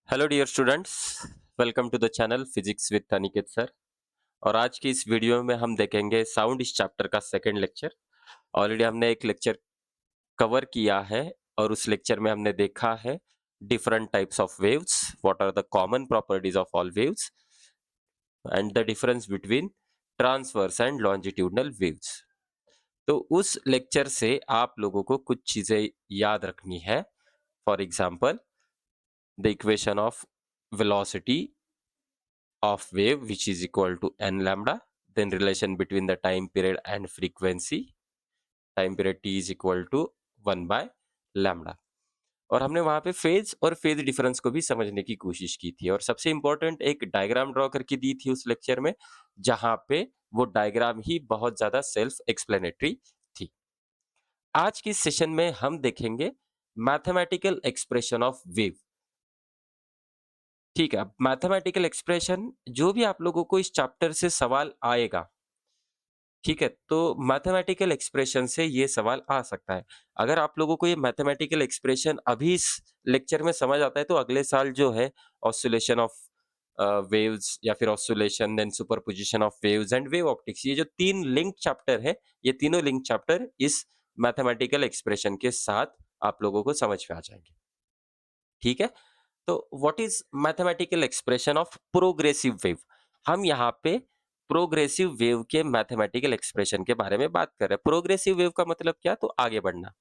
Hello dear students, welcome to the channel physics with Aniket sir. और आज की इस वीडियो में हम देखेंगे साउंड इस चैप्टर का सेकंड लेक्चर। ऑलरेडी हमने एक लेक्चर कवर किया है और उस लेक्चर में हमने देखा है different types of waves, what are the common properties of all waves and the difference between transverse and longitudinal waves. तो उस लेक्चर से आप लोगों को कुछ चीजें याद रखनी है। For example, the equation of velocity of wave which is equal to n lambda, then relation between the time period and frequency, time period t is equal to 1 by lambda। और हमने वहां पे फेज और phase difference को भी समझने की कोशिश की थी और सबसे इंपॉर्टेंट एक डायग्राम ड्रॉ करके दी थी उस लेक्चर में, जहां पे वो डायग्राम ही बहुत ज्यादा सेल्फ एक्सप्लेनेटरी थी। आज की सेशन में हम देखेंगे मैथमेटिकल एक्सप्रेशन ऑफ वेव। ठीक है, मैथमेटिकल एक्सप्रेशन जो भी आप लोगों को इस चैप्टर से सवाल आएगा, ठीक है, तो मैथमेटिकल एक्सप्रेशन से ये सवाल आ सकता है। अगर आप लोगों को ये मैथमेटिकल एक्सप्रेशन अभी इस लेक्चर में समझ आता है तो अगले साल जो है ऑसिलेशन ऑफ वेव्स या फिर oscillation then superposition of waves and wave optics, ये जो तीन लिंक चैप्टर है, ये तीनों लिंक चैप्टर इस मैथमेटिकल एक्सप्रेशन के साथ आप लोगों को समझ में आ जाएंगे। ठीक है, तो what is mathematical expression of progressive wave. हम यहाँ पे प्रोग्रेसिव वेव के मैथमेटिकल एक्सप्रेशन के बारे में बात कर रहे हैं। प्रोग्रेसिव वेव का मतलब क्या, तो आगे बढ़ना,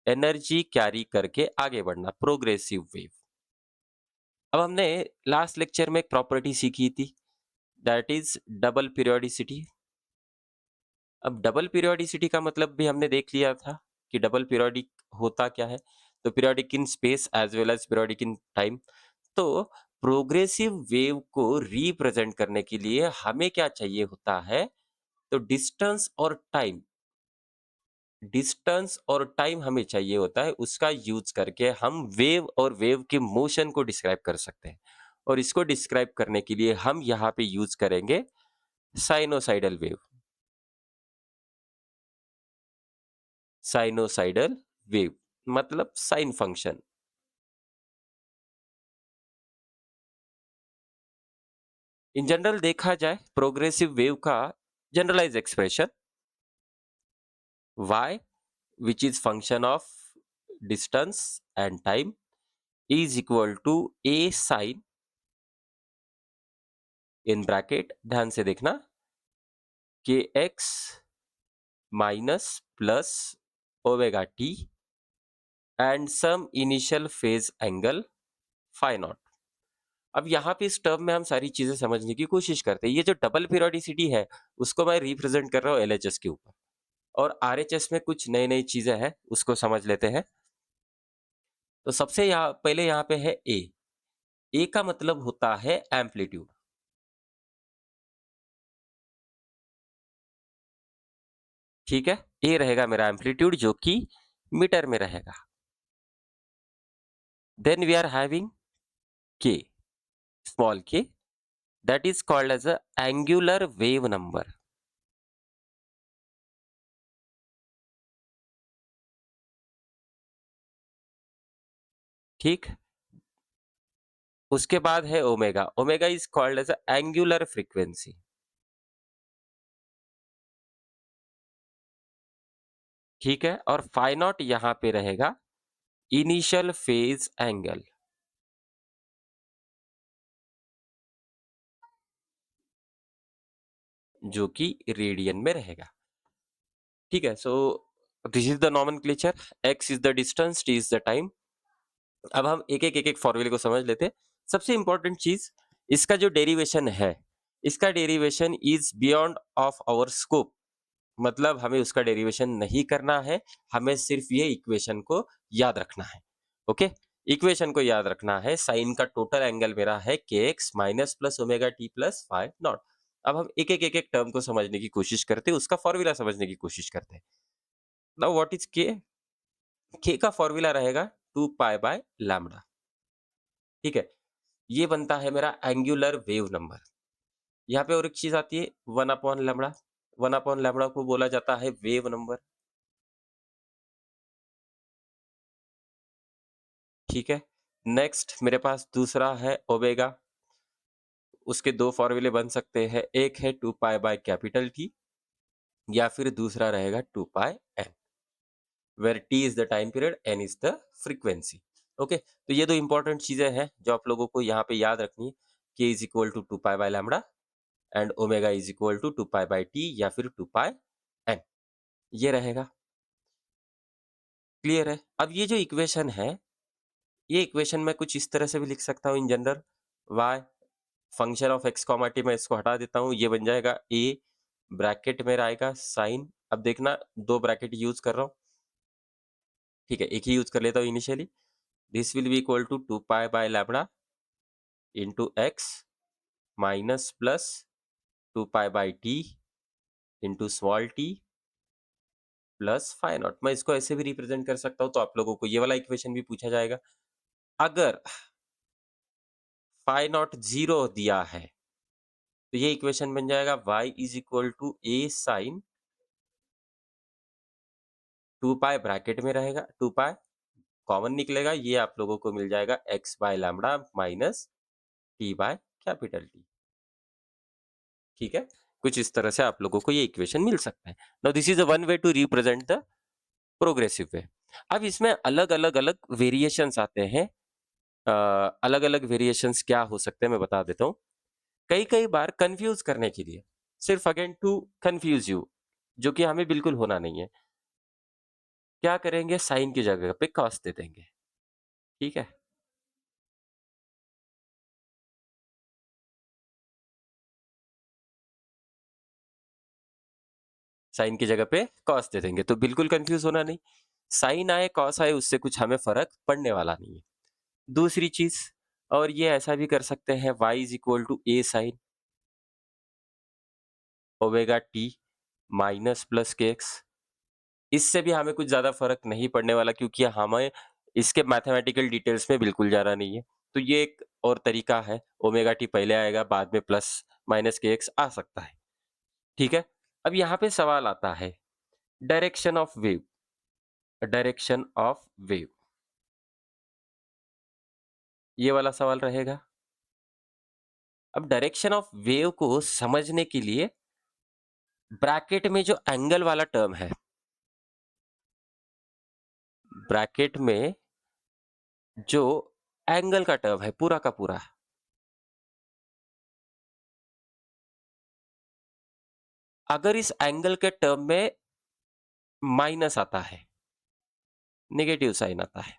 एनर्जी कैरी करके आगे बढ़ना, प्रोग्रेसिव वेव। अब हमने लास्ट लेक्चर में एक प्रॉपर्टी सीखी थी, दैट इज डबल पीरियोडिसिटी। अब डबल पीरियोडिसिटी का मतलब भी हमने देख लिया था कि डबल पीरियोडिक होता क्या है, तो periodic in space as well as periodic in time. तो प्रोग्रेसिव वेव को रिप्रेजेंट करने के लिए हमें क्या चाहिए होता है, तो डिस्टेंस और टाइम हमें चाहिए होता है। उसका यूज करके हम वेव और वेव के मोशन को डिस्क्राइब कर सकते हैं, और इसको डिस्क्राइब करने के लिए हम यहाँ पे यूज करेंगे साइनोसाइडल वेव। साइनोसाइडल वेव मतलब साइन फंक्शन। इन जनरल देखा जाए प्रोग्रेसिव वेव का generalise expression y, which is function of distance and time, is equal to a sin, in bracket ध्यान से देखना, kx minus plus omega T and some initial phase angle phi naught. अब यहाँ पे इस term में हम सारी चीजें समझने की कोशिश करते हैं। ये जो डबल पीरियोडिसिटी है उसको मैं रिप्रेजेंट कर रहा हूँ एलएचएस के ऊपर, और आरएचएस में कुछ नई नई चीजें हैं, उसको समझ लेते हैं। तो सबसे यहाँ पहले यहाँ पे है ए का मतलब होता है एम्पलीट्यूड। ठीक है, ए रहेगा मेरा एम्पलीट्यूड जो कि मीटर में रहेगा। Then we are having K, small K, that is called as a angular wave number. ठीक, उसके बाद है omega, omega is called as a angular frequency. ठीक है, और फाइ नॉट यहां पे रहेगा इनिशियल फेज एंगल, जो कि रेडियन में रहेगा। ठीक है, so this is the nomenclature, x is the distance, T is the time. अब हम एक एक फॉर्मूले को समझ लेते हैं। सबसे इंपॉर्टेंट चीज, इसका जो डेरिवेशन है, इसका derivation is beyond of our scope. मतलब हमें उसका डेरिवेशन नहीं करना है, हमें सिर्फ ये इक्वेशन को याद रखना है। ओके, इक्वेशन को याद रखना है। साइन का टोटल एंगल मेरा है K X minus plus omega T plus phi naught. अब हम एक एक टर्म को समझने की कोशिश करते हैं, उसका फॉर्मूला समझने की कोशिश करते हैं। नाउ व्हाट इज के, के का फॉर्मूला रहेगा 2 पाई बाय लैम्डा। ठीक है, ये बनता है मेरा एंगुलर वेव नंबर। यहाँ पे और एक चीज आती है 1 अपॉन लैम्डा, 1 अपॉन लैम्डा को बोला जाता है वेव नंबर। ठीक है, नेक्स्ट मेरे पास दूसरा है ओमेगा। उसके दो फॉर्मूले बन सकते हैं, एक है 2 पाई बाय कैपिटल टी या फिर दूसरा रहेगा 2 pi N, where T is the time period, N is the frequency. Okay, तो ये दो इंपॉर्टेंट चीजें हैं जो आप लोगों को यहाँ पे याद रखनी है। K is equal to 2 pi by lambda and omega is equal to 2 pi by T या फिर 2 पाई एन, ये रहेगा। क्लियर है? अब ये जो इक्वेशन है, ये इक्वेशन मैं कुछ इस तरह से भी लिख सकता हूँ in general, Y function of X comma T, मैं इसको हटा देता हूँ, ये बन जाएगा ए ब्रैकेट में आएगा साइन, अब देखना दो ब्रैकेट यूज कर रहा हूँ, ठीक है, एक ही यूज कर लेता हूँ initially. This will be equal to 2 pi by lambda into X minus plus 2 pi by T into small T plus phi naught. मैं इसको ऐसे भी रिप्रेजेंट कर सकता हूँ, तो आप लोगों को ये वाला इक्वेशन भी पूछा जाएगा। अगर फाई नॉट जीरो दिया है तो ये इक्वेशन बन जाएगा y is equal to A sine 2 pi, bracket में रहेगा 2 पाई, कॉमन निकलेगा, ये आप लोगों को मिल जाएगा x by lambda minus T by capital T. ठीक है, कुछ इस तरह से आप लोगों को ये इक्वेशन मिल सकता है। Now this is a one way to represent the progressive wave. अब इसमें अलग अलग अलग वेरिएशंस आते हैं। अलग अलग वेरिएशंस क्या हो सकते हैं मैं बता देता हूँ। कई कई बार कंफ्यूज करने के लिए, सिर्फ अगेन टू कंफ्यूज यू, जो कि हमें बिल्कुल होना नहीं है, क्या करेंगे, साइन की जगह पे कॉस दे देंगे। ठीक है, साइन की जगह पे कॉस दे देंगे, तो बिल्कुल कंफ्यूज होना नहीं। साइन आए कॉस आए उससे कुछ हमें फर्क पड़ने वाला नहीं है। दूसरी चीज, और ये ऐसा भी कर सकते हैं, y is equal to A sine omega T minus plus K X, इससे भी हमें कुछ ज्यादा फर्क नहीं पड़ने वाला, क्योंकि हमें इसके मैथमेटिकल डिटेल्स में बिल्कुल जाना नहीं है। तो ये एक और तरीका है, ओमेगा टी पहले आएगा बाद में प्लस माइनस के एक्स आ सकता है। ठीक है, अब यहाँ पे सवाल आता है direction of wave, direction of wave, ये वाला सवाल रहेगा। अब डायरेक्शन ऑफ वेव को समझने के लिए ब्रैकेट में जो एंगल वाला टर्म है, ब्रैकेट में जो एंगल का टर्म है पूरा का पूरा, अगर इस एंगल के टर्म में माइनस आता है, नेगेटिव साइन आता है,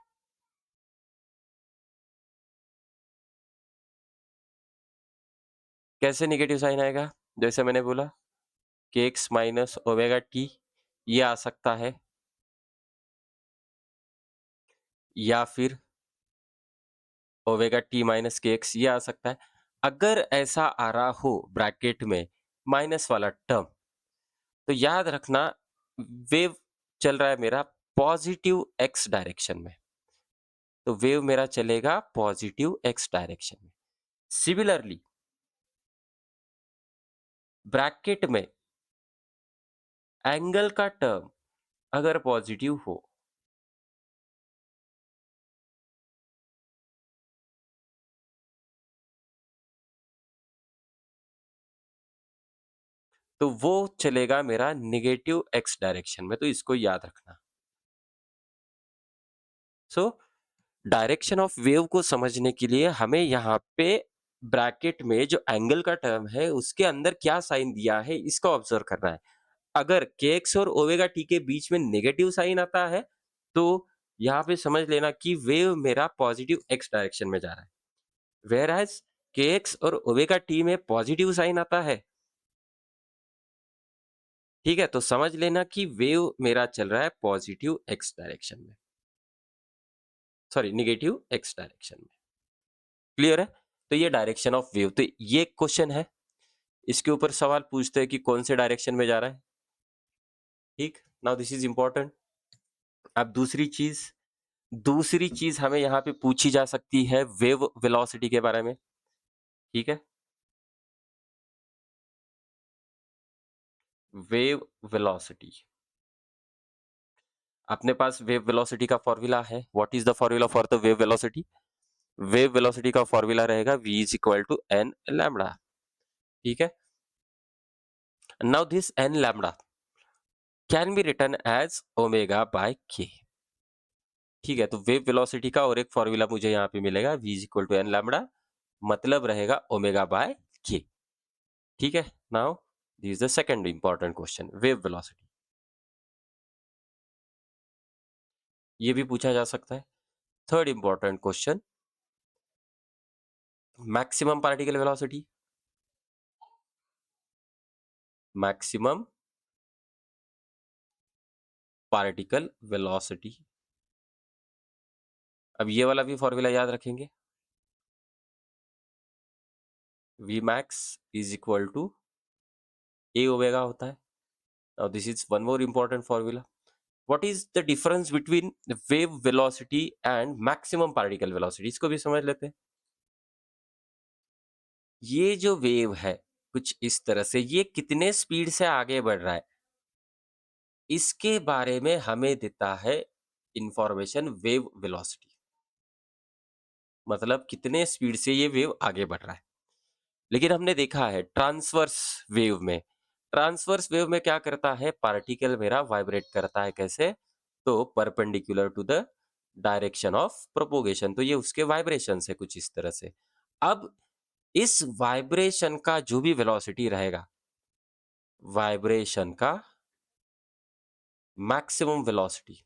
कैसे नेगेटिव साइन आएगा, जैसे मैंने बोला के एक्स माइनस ओमेगा टी, ये आ सकता है, या फिर ओमेगा टी माइनस के एक्स, ये आ सकता है। अगर ऐसा आ रहा हो ब्रैकेट में माइनस वाला टर्म, तो याद रखना वेव चल रहा है मेरा पॉजिटिव एक्स डायरेक्शन में, तो वेव मेरा चलेगा पॉजिटिव एक्स डायरेक्शन में। सिमिलरली ब्रैकेट में एंगल का टर्म अगर पॉजिटिव हो, तो वो चलेगा मेरा नेगेटिव एक्स डायरेक्शन में, तो इसको याद रखना। सो डायरेक्शन ऑफ वेव को समझने के लिए हमें यहाँ पे ब्रैकेट में जो एंगल का टर्म है उसके अंदर क्या साइन दिया है इसको ऑब्जर्व करना है। अगर के एक्स और ओमेगा टी के बीच में नेगेटिव साइन आता है, तो यहाँ पे समझ लेना कि वेव मेरा पॉजिटिव एक्स डायरेक्शन में जा रहा है। वेयर एज के एक्स और ओमेगा टी में पॉजिटिव साइन आता है, ठीक है, तो समझ लेना कि वेव मेरा चल रहा है पॉजिटिव एक्स डायरेक्शन में, सॉरी नेगेटिव एक्स डायरेक्शन में। क्लियर है? तो ये डायरेक्शन ऑफ वेव, तो ये क्वेश्चन है, इसके ऊपर सवाल पूछते हैं कि कौन से डायरेक्शन में जा रहा है। ठीक, नाउ दिस इज इंपॉर्टेंट। अब दूसरी चीज हमें यहाँ पे पूछी जा सकती है वेव वेलोसिटी के बारे में। ठीक है, वेव वेलोसिटी, अपने पास वेव वेलोसिटी का फॉर्मूला है। What is the formula for the wave velocity? Wave velocity का फॉर्मूला रहेगा v is equal to N lambda. ठीक है, now this N lambda can be written as omega by के। ठीक है, तो वेव वेलोसिटी का और एक फॉर्मूला मुझे यहाँ पे मिलेगा v is equal to N lambda, मतलब रहेगा ओमेगा बाय के। ठीक है, now this is the second important question, wave velocity. ये भी पूछा जा सकता है। Third important question, maximum particle velocity. Maximum particle velocity, अब ये वाला भी फॉर्मूला याद रखेंगे, v max is equal to a omega होता है। now this is one more important formula. what is the difference between the wave velocity and maximum particle velocity, इसको भी समझ लेते हैं। ये जो वेव है कुछ इस तरह से, ये कितने स्पीड से आगे बढ़ रहा है, इसके बारे में हमें देता है इंफॉर्मेशन वेव वेलोसिटी, मतलब कितने स्पीड से ये वेव आगे बढ़ रहा है। लेकिन हमने देखा है ट्रांसवर्स वेव में, ट्रांसवर्स वेव में क्या करता है, पार्टिकल मेरा वाइब्रेट करता है, कैसे, तो perpendicular to the direction of propagation, तो ये उसके वाइब्रेशन है कुछ इस तरह से। अब इस वाइब्रेशन का जो भी वेलोसिटी रहेगा, वाइब्रेशन का मैक्सिमम वेलोसिटी,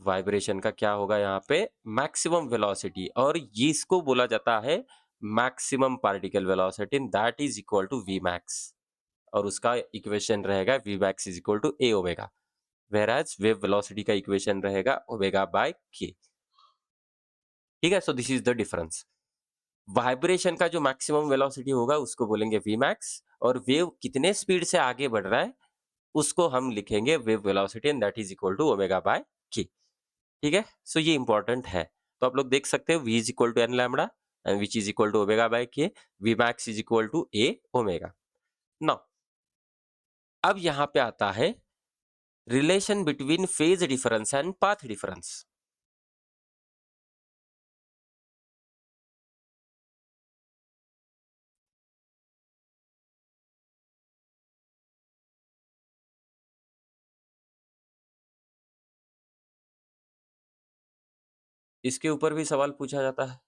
वाइब्रेशन का क्या होगा यहाँ पे, मैक्सिमम वेलोसिटी, और ये इसको बोला जाता है maximum particle velocity, that is equal to V max, और उसका इक्वेशन रहेगा v max is equal to a omega, whereas wave velocity का इक्वेशन रहेगा ओमेगा बाय k। ठीक है, so this is the difference. Vibration का जो मैक्सिमम वेलोसिटी होगा उसको बोलेंगे v max, और वेव कितने स्पीड से आगे बढ़ रहा है उसको हम लिखेंगे wave velocity, and that is equal to omega by k। ठीक है, सो ये इंपॉर्टेंट है। तो आप लोग देख सकते हो v is equal to N lambda and which is equal to omega by k, v max is equal to a omega. Now अब यहाँ पे आता है relation between phase difference and path difference. इसके ऊपर भी सवाल पूछा जाता है।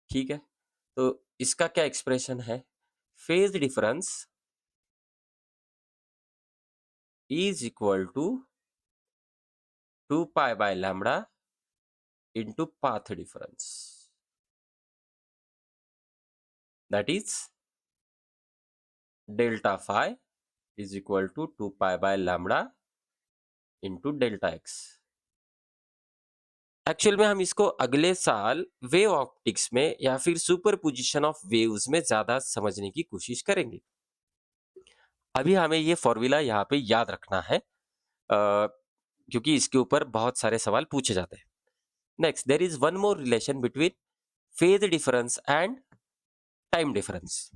ठीक है, तो इसका क्या एक्सप्रेशन है, phase difference is equal to 2 pi by lambda into path difference, that is delta phi is equal to 2 pi by lambda into delta X. Actual में हम इसको अगले साल वेव ऑप्टिक्स में या फिर सुपरपोजिशन ऑफ वेव्स में ज्यादा समझने की कोशिश करेंगे। अभी हमें ये फॉर्मूला यहाँ पे याद रखना है, क्योंकि इसके ऊपर बहुत सारे सवाल पूछे जाते हैं। Next, there is one more relation between phase difference and time difference.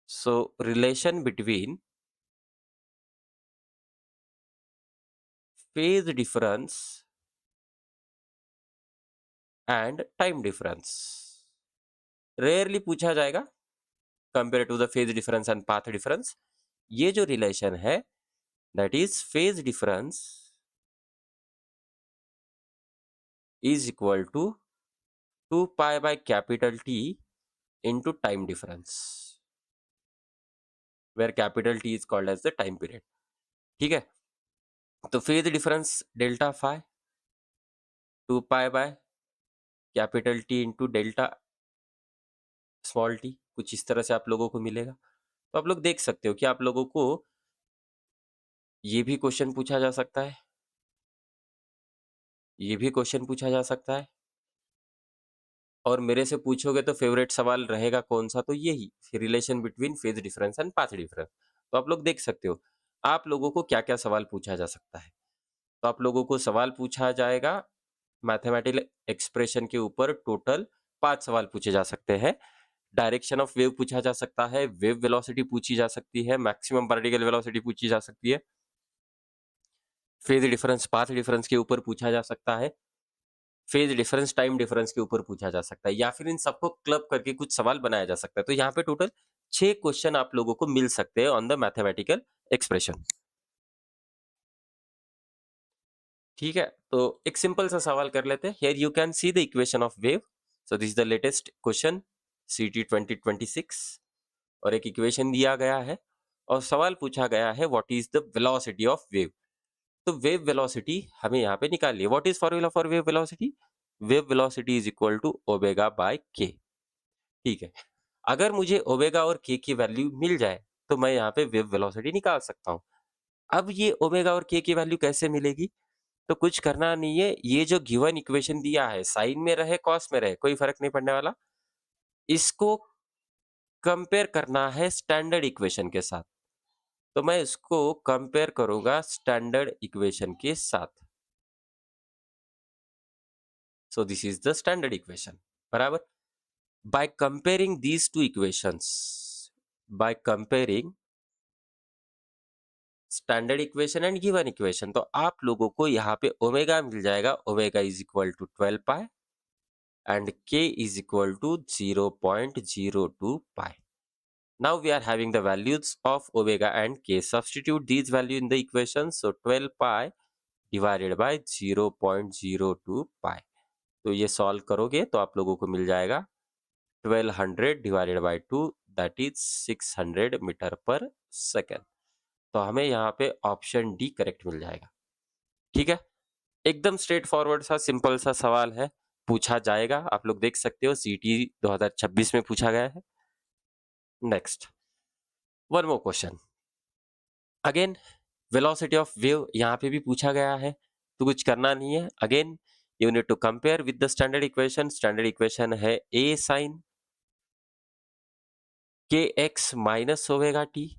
So relation between phase difference and time difference rarely पूछा जाएगा compare to the phase difference and path difference. ये जो रिलेशन है that is phase difference is equal to 2 pi by capital T into time difference, where capital T is called as the time period। ठीक है, तो phase difference delta phi 2 pi by capital T into delta small T, कुछ इस तरह से आप लोगों को मिलेगा। तो आप लोग देख सकते हो कि आप लोगों को ये भी क्वेश्चन पूछा जा सकता है, ये भी क्वेश्चन पूछा जा सकता है, और मेरे से पूछोगे तो फेवरेट सवाल रहेगा कौन सा, तो यही relation between phase difference and path difference. तो आप लोग देख सकते हो आप लोगों को क्या क्या सवाल पूछा जा सकता है। तो आप लोगों को सवाल पूछा जाएगा मैथमेटिकल एक्सप्रेशन के ऊपर, टोटल 5 सवाल पूछे जा सकते हैं। डायरेक्शन ऑफ वेव पूछा जा सकता है, वेव वेलोसिटी पूछी जा सकती है, मैक्सिमम पार्टिकल वेलोसिटी पूछी जा सकती है, फेज डिफरेंस पाथ डिफरेंस के ऊपर पूछा जा सकता है, फेज डिफरेंस टाइम डिफरेंस के ऊपर पूछा जा सकता है, या फिर इन सबको क्लब करके कुछ सवाल बनाया जा सकता है। तो यहाँ पे टोटल 6 क्वेश्चन आप लोगों को मिल सकते हैं ऑन द मैथमेटिकल एक्सप्रेशन। ठीक है, तो एक सिंपल सा सवाल कर लेते हैं। Here you can see the equation of wave. So this is the latest question सीटी 2026, और एक इक्वेशन दिया गया है और सवाल पूछा गया है what is the velocity of wave. तो वेव वेलोसिटी हमें यहाँ पे निकालनी है। What is formula for wave velocity? Wave velocity is equal to omega by के। ठीक है, अगर मुझे ओमेगा और के की वैल्यू मिल जाए तो मैं यहाँ पे वेव वेलोसिटी निकाल सकता हूँ। अब ये ओमेगा और के की वैल्यू कैसे मिलेगी? तो कुछ करना नहीं है, ये जो गिवन इक्वेशन दिया है, साइन में रहे कॉस में रहे कोई फर्क नहीं पड़ने वाला, इसको कंपेयर करना है स्टैंडर्ड इक्वेशन के साथ। तो मैं इसको कंपेयर करूंगा स्टैंडर्ड इक्वेशन के साथ। So this is the standard equation, बराबर। By comparing these two equations, by comparing standard equation and given equation, तो आप लोगों को यहाँ पे ओमेगा मिल जाएगा, omega is equal to 12 pi and k is equal to 0.02 pi. Now we are having the values of omega and k. Substitute these values in the equation. So 12 pi divided by 0.02 pi. तो ये solve करोगे तो आप लोगों को मिल जाएगा 1200 divided by 2, that is 600 metre पर सेकेंड। तो हमें यहाँ पे ऑप्शन डी करेक्ट मिल जाएगा। ठीक है, एकदम स्ट्रेट फॉरवर्ड सा सिंपल सा सवाल है, पूछा जाएगा। आप लोग देख सकते हो सीटी 2026 में पूछा गया है। Next, one more question. Again velocity of wave यहाँ पे भी पूछा गया है, तो कुछ करना नहीं है। Again you need to compare with the standard equation. Standard equation है A sine K X minus omega T.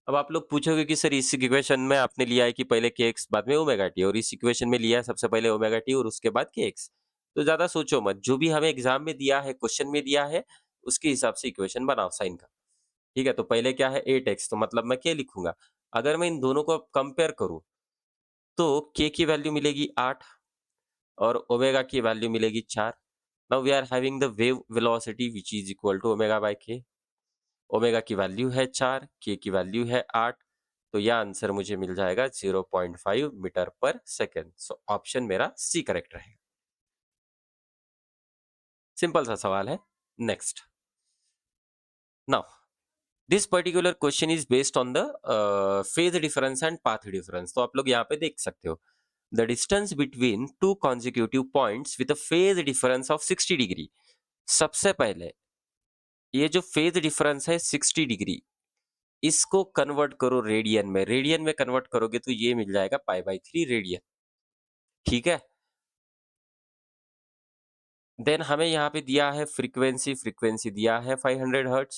अब आप लोग पूछोगे कि सर इस इक्वेशन में आपने लिया है कि पहले के एक्स बाद में ओमेगा टी, और इस इक्वेशन में लिया है सबसे पहले ओमेगा टी और उसके बाद के एक्स। तो ज्यादा सोचो मत, जो भी हमें एग्जाम में दिया है, क्वेश्चन में दिया है, उसके हिसाब से इक्वेशन बनाओ साइन का। ठीक है, तो पहले क्या है 8x, तो मतलब मैं क्या लिखूंगा? अगर मैं इन दोनों को कंपेयर करूं तो k की वैल्यू मिलेगी 8 और ओमेगा की वैल्यू मिलेगी 4। Now we are having the wave velocity which is equal to omega by K. Omega की वैल्यू है 4, के की वैल्यू है 8, तो यह आंसर मुझे मिल जाएगा 0.5 मीटर पर सेकेंड। सो ऑप्शन मेरा सी करेक्ट रहेगा। सिंपल सा सवाल है। Next, now this particular question is based on the phase difference and path difference. तो आप लोग यहाँ पे देख सकते हो the distance between two consecutive points with a phase difference of 60 degree. सबसे पहले ये जो फेज डिफरेंस है 60 डिग्री, इसको कन्वर्ट करो रेडियन में। रेडियन में कन्वर्ट करोगे तो ये मिल जाएगा पाई बाई 3 रेडियन। ठीक है, देन हमें यहाँ पे दिया है फ्रीक्वेंसी, फ्रीक्वेंसी दिया है 500 हर्ट्ज,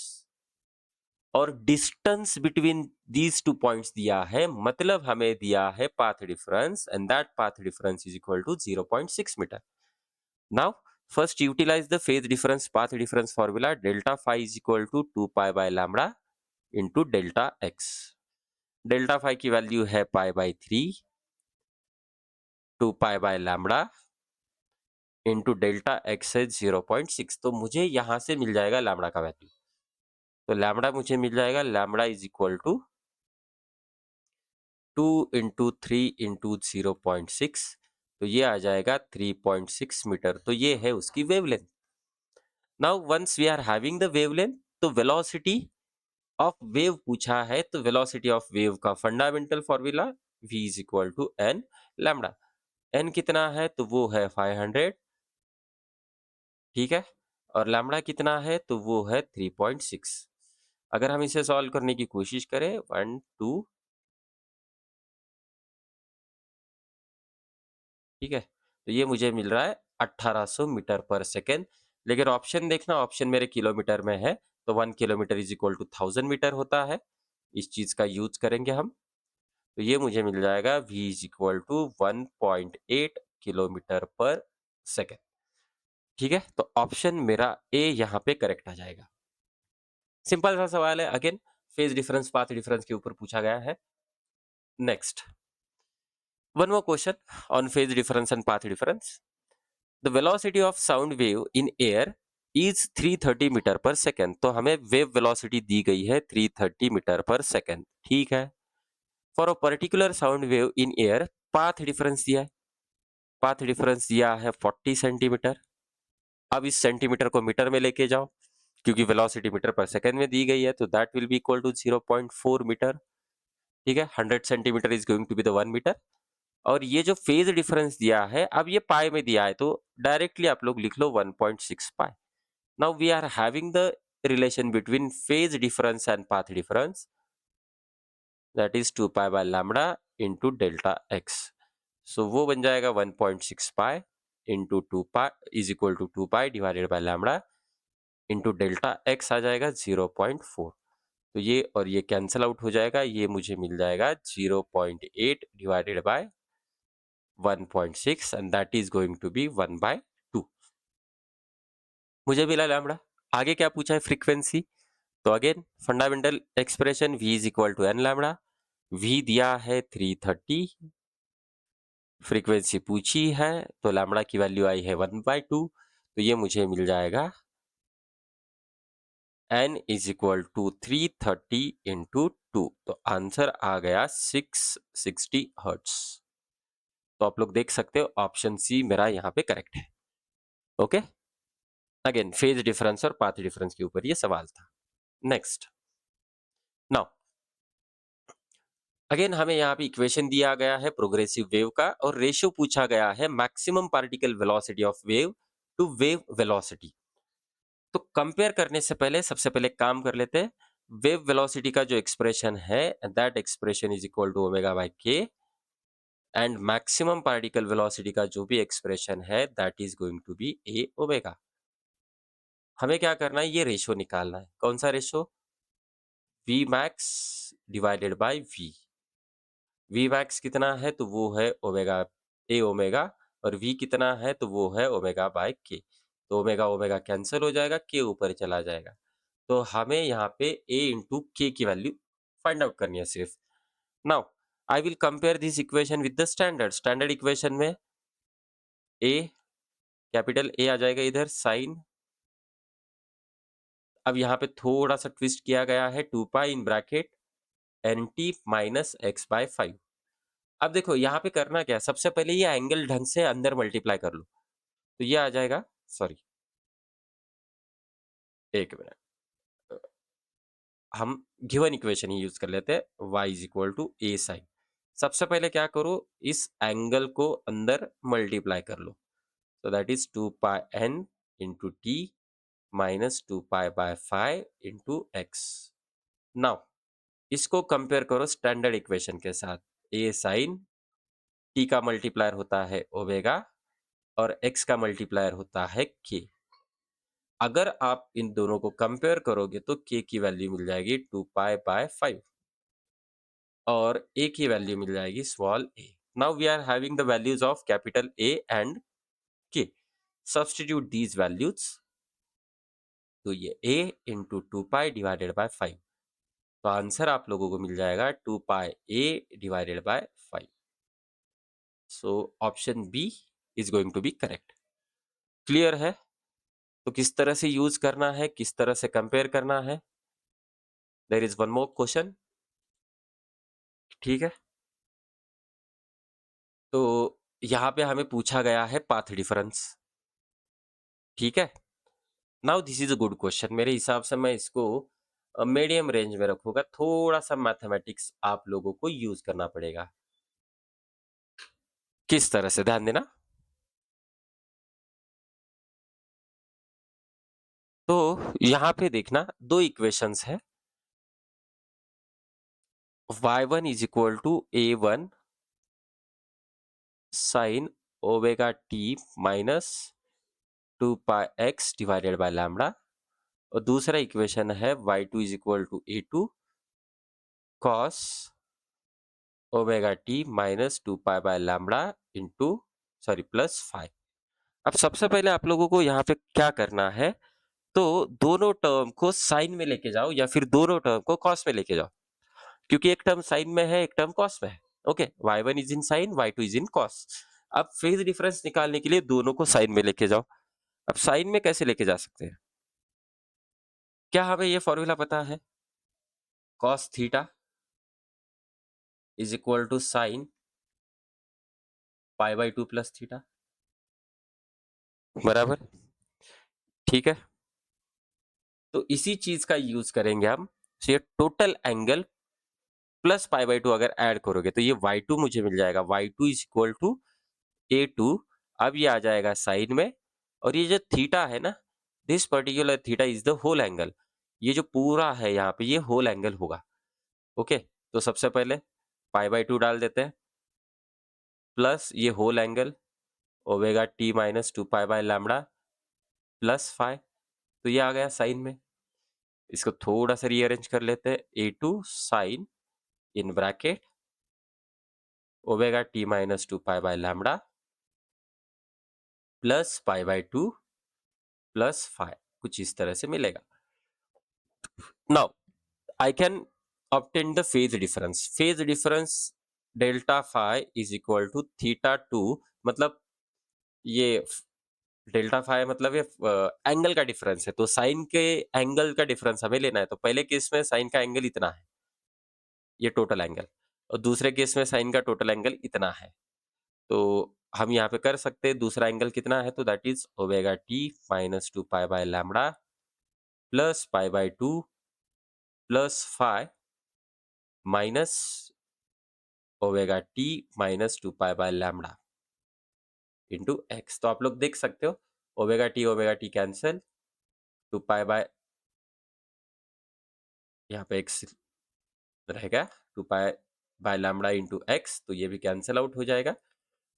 और distance between these two points दिया है, मतलब हमें दिया है path difference, and that path difference is equal to 0.6 metre. Now first utilise the phase difference path difference formula. Delta phi is equal to 2 pi by lambda into delta X. Delta phi की value है pi by 3, 2 pi by lambda into delta X है 0.6। तो मुझे यहां से मिल जाएगा lambda का value. तो लैम्बडा मुझे मिल जाएगा, lambda is equal to 2 into 3 into 0.6, तो ये आ जाएगा 3.6 मीटर। तो ये है उसकी wavelength. Now once we are having the wavelength, तो वेलोसिटी ऑफ वेव पूछा है, तो वेलोसिटी ऑफ वेव का fundamental formula v is equal to N lambda. N कितना है? तो वो है 500। ठीक है, और लैम्बडा कितना है? तो वो है 3.6। अगर हम इसे सॉल्व करने की कोशिश करें 1 2, ठीक है, तो ये मुझे मिल रहा है 1800 मीटर पर सेकेंड। लेकिन ऑप्शन देखना, ऑप्शन मेरे किलोमीटर में है, तो 1 kilometre is equal to 1000 metre होता है। इस चीज का यूज करेंगे हम, तो ये मुझे मिल जाएगा v is equal to 1.8 kilometre पर सेकेंड। ठीक है, तो ऑप्शन मेरा ए यहाँ पे करेक्ट आ जाएगा। सिंपल सा सवाल है, again phase difference path difference के ऊपर पूछा गया है। Next, One more question on phase difference and path difference. The velocity of sound wave in air is 330 metre पर सेकेंड। तो हमें वेव वेलोसिटी दी गई है 330 मीटर पर सेकेंड, ठीक है। For a particular sound wave in air path difference दिया है, पाथ डिफरेंस दिया है 40 सेंटीमीटर। अब इस सेंटीमीटर को मीटर में लेके जाओ, क्योंकि वेलोसिटी मीटर पर सेकेंड में दी गई है, तो that will be equal to 0.4 metre, ठीक है। 100 centimetre is going to be the 1 metre. और ये जो फेज डिफरेंस दिया है, अब ये पाई में दिया है, तो डायरेक्टली आप लोग लिख लो 1.6 pi. Now we are having the relation between phase difference and path difference, that is 2 pi by lambda into delta X. So वो बन जाएगा 1.6 pi into 2 pi is equal to 2 pi divided by lambda into delta X आ जाएगा 0.4। तो ये और ये cancel out हो जाएगा, ये मुझे मिल जाएगा 0.8 divided by 1.6 and that is going to be 1/2। मुझे मिला लैम्बडा। आगे क्या पूछा है, फ्रीक्वेंसी। तो again fundamental expression v is equal to N lambda. v दिया है 330, फ्रीक्वेंसी पूछी है, तो लैम्बडा की वैल्यू आई है 1/2। तो ये मुझे मिल जाएगा n is equal to 330 into 2। तो आंसर आ गया 660 हर्ट्स। तो आप लोग देख सकते हो ऑप्शन सी मेरा यहाँ पे करेक्ट है। ओके, अगेन फेज डिफरेंस और पाथ डिफरेंस के ऊपर ये सवाल था। नेक्स्ट, नाउ अगेन हमें यहाँ पे इक्वेशन दिया गया है प्रोग्रेसिव वेव का, और रेशियो पूछा गया है maximum particle velocity of wave to wave velocity. तो कंपेयर करने से पहले सबसे पहले काम कर लेते हैं। वेव वेलोसिटी का जो एक्सप्रेशन है, that expression is equal to omega by K, and maximum particle velocity का जो भी एक्सप्रेशन है that is going to be A omega. हमें क्या करना है, ये रेशियो निकालना है। कौन सा ratio, v max divided by v. V max कितना है, तो वो है ओमेगा, ए ओमेगा, और वी कितना है, तो वो है ओमेगा बाय के। तो ओमेगा ओमेगा कैंसिल हो जाएगा, के ऊपर चला जाएगा। तो हमें यहाँ पे ए इंटू के की वैल्यू फाइंड आउट करनी है सिर्फ। Now I will compare this equation with the standard equation में ए, कैपिटल ए आ जाएगा इधर, साइन। अब यहाँ पे थोड़ा सा ट्विस्ट किया गया है, 2 pi in bracket N T minus X by 5। अब देखो यहाँ पे करना क्या है, सबसे पहले ये एंगल ढंग से अंदर मल्टीप्लाई कर लो, तो ये आ जाएगा, सॉरी एक मिनट, हम गिवन इक्वेशन ही यूज कर लेते हैं, y is equal to A sine. सबसे पहले क्या करो, इस एंगल को अंदर मल्टीप्लाई कर लो, तो that is 2 pi n into t minus 2 pi by 5 into x. Now इसको कंपेयर करो स्टैंडर्ड इक्वेशन के साथ, ए साइन, टी का मल्टीप्लायर होता है ओमेगा, और एक्स का मल्टीप्लायर होता है के। अगर आप इन दोनों को कंपेयर करोगे तो के की वैल्यू मिल जाएगी 2 पाई बाय 5, और ए की वैल्यू मिल जाएगी small a. Now we are having the values of capital A and k. Substitute these values, तो ये a into 2 pi divided by 5। तो आंसर आप लोगों को मिल जाएगा 2 pi a divided by 5। So option b is going to be correct. Clear है? तो किस तरह से यूज करना है, किस तरह से कंपेयर करना है। There is one more question, ठीक है। तो यहाँ पे हमें पूछा गया है पाथ डिफरेंस, ठीक है। Now this is a good question. मेरे हिसाब से मैं इसको मीडियम रेंज में रखूंगा, थोड़ा सा मैथमेटिक्स आप लोगों को यूज करना पड़ेगा। किस तरह से, ध्यान देना। तो यहाँ पे देखना, दो इक्वेशंस है, y1 is equal to a1 sine omega T minus 2 pi x divided by lambda, और दूसरा इक्वेशन है y2 is equal to a2 cos omega T minus 2 pi by lambda into, sorry, plus 5। अब सबसे पहले आप लोगों को यहाँ पे क्या करना है, तो दोनों टर्म को साइन में लेके जाओ, या फिर दोनों टर्म को कॉस में लेके जाओ, क्योंकि एक टर्म साइन में है, एक टर्म कॉस में है। Okay, y1 is in sine, y2 is in cos. अब फेज डिफरेंस निकालने के लिए दोनों को साइन में लेके जाओ। अब साइन में कैसे लेके जा सकते हैं? क्या हमें ये फॉर्मूला पता है? Cos theta is equal to sine pi by 2 plus theta, बराबर, ठीक है। तो इसी चीज का यूज करेंगे हम। तो ये total angle plus pi by 2 अगर ऐड करोगे तो ये y2 मुझे मिल जाएगा, y2 is equal to a2। अब ये आ जाएगा साइन में, और ये जो थीटा है ना, this particular theta is the whole angle. ये जो पूरा है यहाँ पे ये होल एंगल होगा। ओके, तो सबसे पहले पाई बाई 2 डाल देते हैं, प्लस ये whole angle omega T minus 2 pi by lambda plus five. तो ये आ गया साइन में। इसको थोड़ा सा रीअरेंज कर लेते हैं, A two sine in bracket omega T minus 2 pi by lambda plus pi by 2 plus five, कुछ इस तरह से मिलेगा। Now I can obtain the phase difference। phase difference delta phi is equal to theta two, मतलब ये delta phi मतलब ये angle का डिफरेंस है, तो साइन के एंगल का डिफरेंस हमें लेना है। तो पहले केस में साइन का एंगल इतना है, ये टोटल एंगल, और दूसरे केस में साइन का टोटल एंगल इतना है। तो हम यहाँ पे कर सकते हैं दूसरा एंगल कितना है, तो that is omega T minus 2 pi by lambda plus pi by 2 plus five minus omega T minus 2 pi by lambda into x. तो आप लोग देख सकते हो omega T cancel, 2 pi bye, यहाँ पे एक्स रहेगा, 2 pi by lambda into x, तो ये भी कैंसिल आउट हो जाएगा।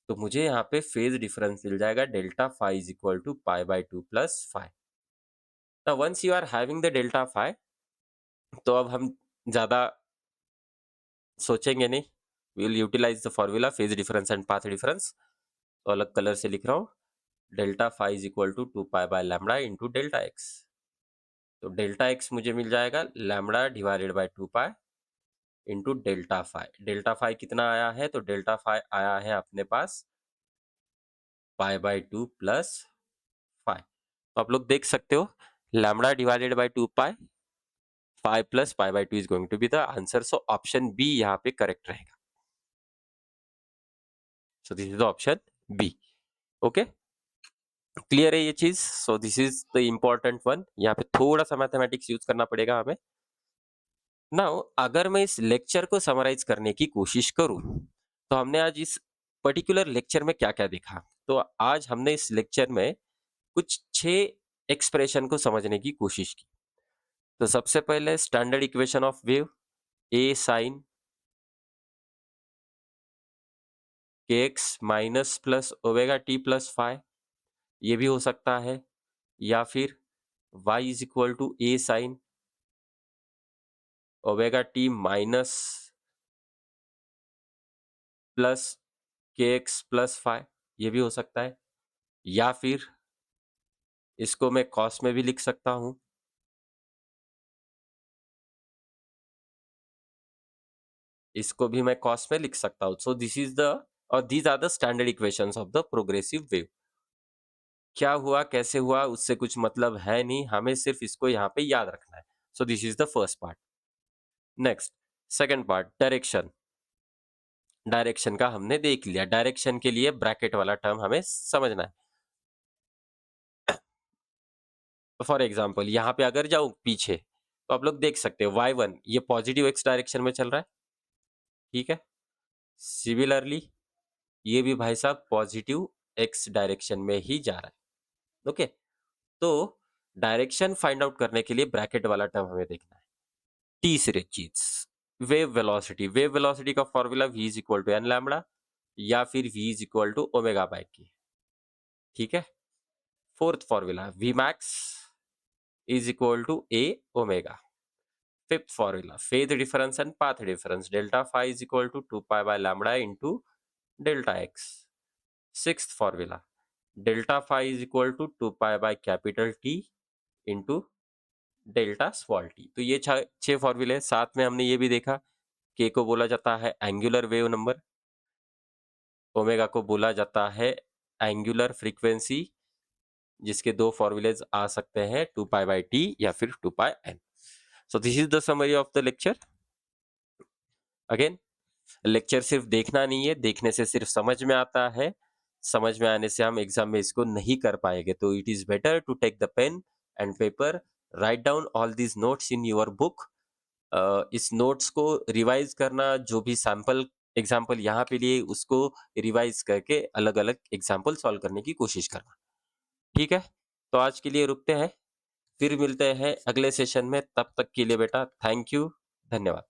तो मुझे यहाँ पे फेज डिफरेंस मिल जाएगा delta phi is equal to pi by 2 plus five. Now once you are having the delta phi, तो अब हम ज्यादा सोचेंगे नहीं, will utilize the formula phase difference and path difference. तो अलग कलर से लिख रहा हूँ, delta phi is equal to 2 pi by lambda into delta x. तो डेल्टा एक्स मुझे मिल जाएगा lambda divided by 2 pi into delta phi. Delta phi कितना आया है, तो डेल्टा फाई आया है अपने पास पाई बाय 2 प्लस फाइव। तो आप लोग देख सकते हो lambda divided by 2 pi, 5 plus pi by 2 is going to be the answer. So option b यहाँ पे करेक्ट रहेगा। So this is the option b. Okay, clear है ये चीज? So this is the important one. यहाँ पे थोड़ा सा मैथमेटिक्स यूज करना पड़ेगा हमें। नाउ अगर मैं इस लेक्चर को समराइज करने की कोशिश करूं, तो हमने आज इस पर्टिकुलर लेक्चर में क्या क्या देखा। तो आज हमने इस लेक्चर में कुछ 6 एक्सप्रेशन को समझने की कोशिश की। तो सबसे पहले standard equation of wave, A sine K X minus plus omega T plus five, ये भी हो सकता है। या फिर y is equal to A sine omega T minus plus K X plus five, ये भी हो सकता है। या फिर इसको मैं कॉस में भी लिख सकता हूं, इसको भी मैं कॉस में लिख सकता हूं। सो दिस इज द, और these are the standard equations of the progressive wave. क्या हुआ कैसे हुआ उससे कुछ मतलब है नहीं, हमें सिर्फ इसको यहाँ पे याद रखना है। So this is the first part. Next, second part, direction. Direction का हमने देख लिया, डायरेक्शन के लिए ब्रैकेट वाला टर्म हमें समझना है। फॉर एग्जाम्पल यहाँ पे अगर जाऊं पीछे, तो आप लोग देख सकते हो y1 ये पॉजिटिव x डायरेक्शन में चल रहा है, ठीक है। सिमिलरली ये भी भाई साहब पॉजिटिव x डायरेक्शन में ही जा रहा है। ओके, तो डायरेक्शन फाइंड आउट करने के लिए ब्रैकेट वाला टर्म हमें देखना है। तीसरी चीज, वेव वेलोसिटी। वेव वेलोसिटी का formula v is equal to N lambda या फिर v is equal to omega by के, ठीक है। फोर्थ फॉर्मूला v मैक्स is equal to a omega. Fifth formula, phase difference and path difference. Delta phi is equal to 2 pi by lambda into delta x. Sixth formula, delta phi is equal to 2 pi by capital T into delta small t. तो ये 6 फॉर्मूले, साथ में हमने ये भी देखा के को बोला जाता है एंगुलर वेव नंबर, ओमेगा को बोला जाता है एंगुलर फ्रीक्वेंसी, जिसके 2 फॉर्मूलेज आ सकते हैं 2 पाई बाय टी या फिर 2 pi N. So this is the summary of the lecture. Again, lecture सिर्फ देखना नहीं है, देखने से सिर्फ समझ में आता है, समझ में आने से हम एग्जाम में इसको नहीं कर पाएंगे। तो it is better to take the pen and paper, write down all these notes in your book. इस नोट्स को रिवाइज करना, जो भी सैंपल एग्जाम्पल यहाँ पे लिए उसको रिवाइज करके अलग अलग एग्जाम्पल सॉल्व करने की कोशिश करना। ठीक है, तो आज के लिए रुकते हैं, फिर मिलते हैं अगले सेशन में। तब तक के लिए बेटा थैंक यू, धन्यवाद।